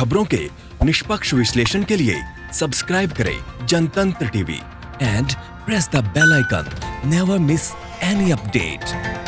खबरों के निष्पक्ष विश्लेषण के लिए सब्सक्राइब करें Jantantra TV and press the bell icon. Never miss any update.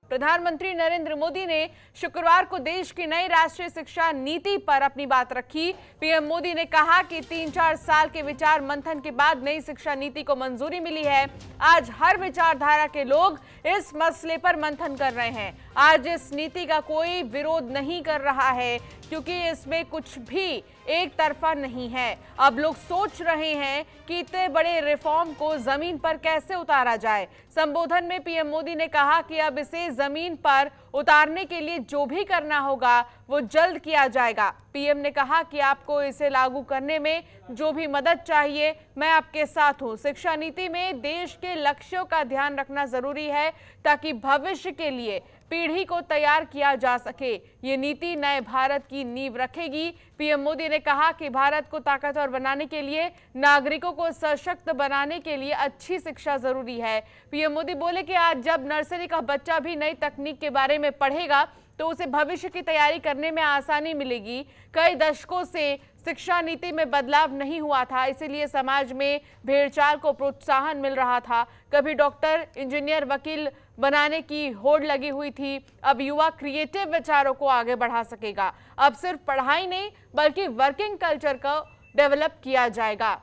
प्रधानमंत्री नरेंद्र मोदी ने शुक्रवार को देश की नई राष्ट्रीय शिक्षा नीति पर अपनी बात रखी। पीएम मोदी ने कहा कि 3-4 साल के विचार मंथन के बाद नई शिक्षा नीति को मंजूरी मिली है। आज हर विचारधारा के लोग इस मसले पर मंथन कर रहे हैं। आज इस नीति का कोई विरोध नहीं कर रहा है क्योंकि इसमें कुछ भी एक तरफा नहीं है। अब लोग सोच रहे हैं कि इतने बड़े रिफॉर्म को जमीन पर कैसे उतारा जाए। संबोधन में पीएम मोदी ने कहा कि अब इसे जमीन पर उतारने के लिए जो भी करना होगा वो जल्द किया जाएगा। पीएम ने कहा कि आपको इसे लागू करने में जो भी मदद चाहिए मैं आपके साथ हूं। शिक्षा नीति में देश के लक्ष्यों का ध्यान रखना जरूरी है ताकि भविष्य के लिए पीढ़ी को तैयार किया जा सके। ये नीति नए भारत की नींव रखेगी। पीएम मोदी ने कहा कि भारत को ताकतवर बनाने के लिए, नागरिकों को सशक्त बनाने के लिए अच्छी शिक्षा जरूरी है। पीएम मोदी बोले कि आज जब नर्सरी का बच्चा भी नई तकनीक के बारे में पढ़ेगा तो उसे भविष्य की तैयारी करने में आसानी मिलेगी। कई दशकों से शिक्षा नीति में बदलाव नहीं हुआ था, इसीलिए समाज में भेड़चाल को प्रोत्साहन मिल रहा था। कभी डॉक्टर, इंजीनियर, वकील बनाने की होड़ लगी हुई थी। अब युवा क्रिएटिव विचारों को आगे बढ़ा सकेगा। अब सिर्फ पढ़ाई नहीं बल्कि वर्किंग कल्चर को डेवलप किया जाएगा।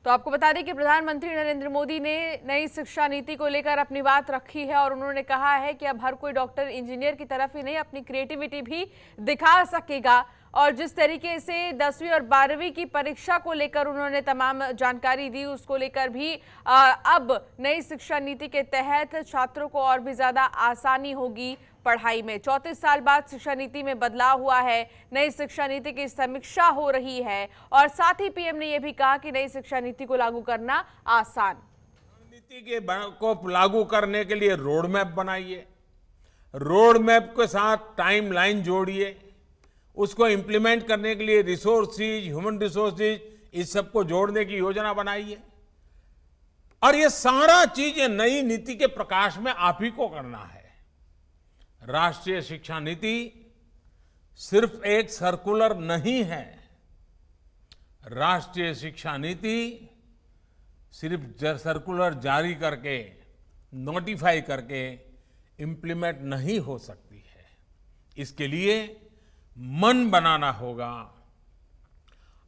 तो आपको बता दें कि प्रधानमंत्री नरेंद्र मोदी ने नई शिक्षा नीति को लेकर अपनी बात रखी है और उन्होंने कहा है कि अब हर कोई डॉक्टर, इंजीनियर की तरफ ही नहीं अपनी क्रिएटिविटी भी दिखा सकेगा। और जिस तरीके से 10वीं और 12वीं की परीक्षा को लेकर उन्होंने तमाम जानकारी दी, उसको लेकर भी अब नई शिक्षा नीति के तहत छात्रों को और भी ज्यादा आसानी होगी पढ़ाई में। 34 साल बाद शिक्षा नीति में बदलाव हुआ है। नई शिक्षा नीति की समीक्षा हो रही है और साथ ही पीएम ने यह भी कहा कि नई शिक्षा नीति को लागू करना आसान। नीति को लागू करने के लिए रोड मैप बनाइए, रोड मैप के साथ टाइमलाइन जोड़िए, उसको इंप्लीमेंट करने के लिए रिसोर्सेज, ह्यूमन रिसोर्सेज, इस सबको जोड़ने की योजना बनाइए। और ये सारा चीज ये नई नीति के प्रकाश में आप ही को करना है। राष्ट्रीय शिक्षा नीति सिर्फ एक सर्कुलर नहीं है। राष्ट्रीय शिक्षा नीति सिर्फ सर्कुलर जारी करके, नोटिफाई करके इंप्लीमेंट नहीं हो सकती है। इसके लिए मन बनाना होगा।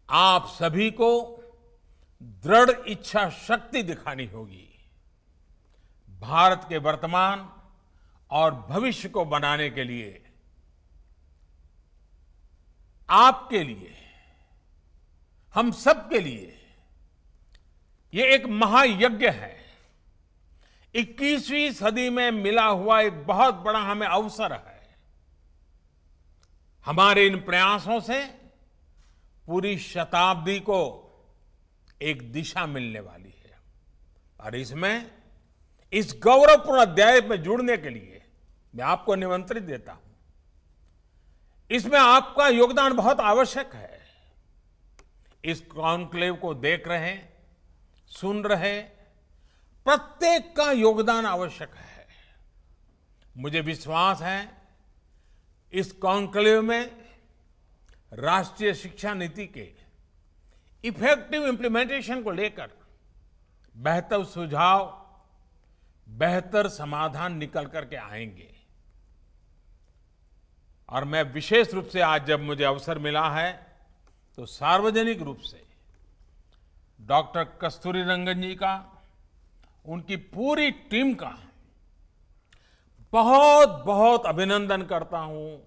आप सभी को दृढ़ इच्छा शक्ति दिखानी होगी। भारत के वर्तमान और भविष्य को बनाने के लिए, आपके लिए, हम सब के लिए ये एक महायज्ञ है। 21वीं सदी में मिला हुआ एक बहुत बड़ा हमें अवसर है। हमारे इन प्रयासों से पूरी शताब्दी को एक दिशा मिलने वाली है। और इसमें इस गौरवपूर्ण अध्याय में जुड़ने के लिए मैं आपको निमंत्रित देता हूं। इसमें आपका योगदान बहुत आवश्यक है। इस कॉन्क्लेव को देख रहे, सुन रहे प्रत्येक का योगदान आवश्यक है। मुझे विश्वास है इस कॉन्क्लेव में राष्ट्रीय शिक्षा नीति के इफेक्टिव इंप्लीमेंटेशन को लेकर बेहतर सुझाव, बेहतर समाधान निकल करके आएंगे। और मैं विशेष रूप से आज जब मुझे अवसर मिला है तो सार्वजनिक रूप से डॉक्टर कस्तूरी रंगन जी का, उनकी पूरी टीम का बहुत बहुत अभिनंदन करता हूं,